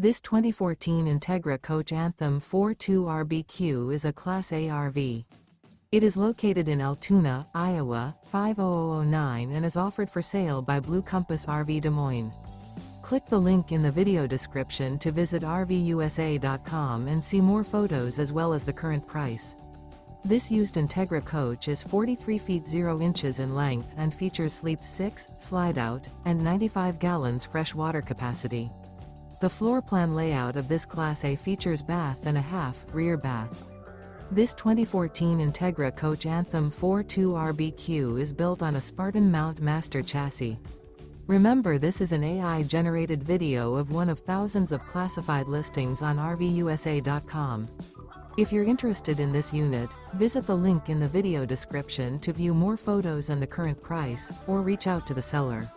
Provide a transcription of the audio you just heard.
This 2014 Entegra Coach Anthem 42RBQ is a Class A RV. It is located in Altoona, Iowa, 50009 and is offered for sale by Blue Compass RV Des Moines. Click the link in the video description to visit RVUSA.com and see more photos as well as the current price. This used Entegra coach is 43 feet 0 inches in length and features sleep 6, slide-out, and 95 gallons fresh water capacity. The floor plan layout of this Class A features bath and a half rear bath. This 2014 Entegra Coach Anthem 42RBQ is built on a Spartan Mt master chassis. Remember, this is an AI-generated video of one of thousands of classified listings on RVUSA.com. If you're interested in this unit, visit the link in the video description to view more photos and the current price, or reach out to the seller.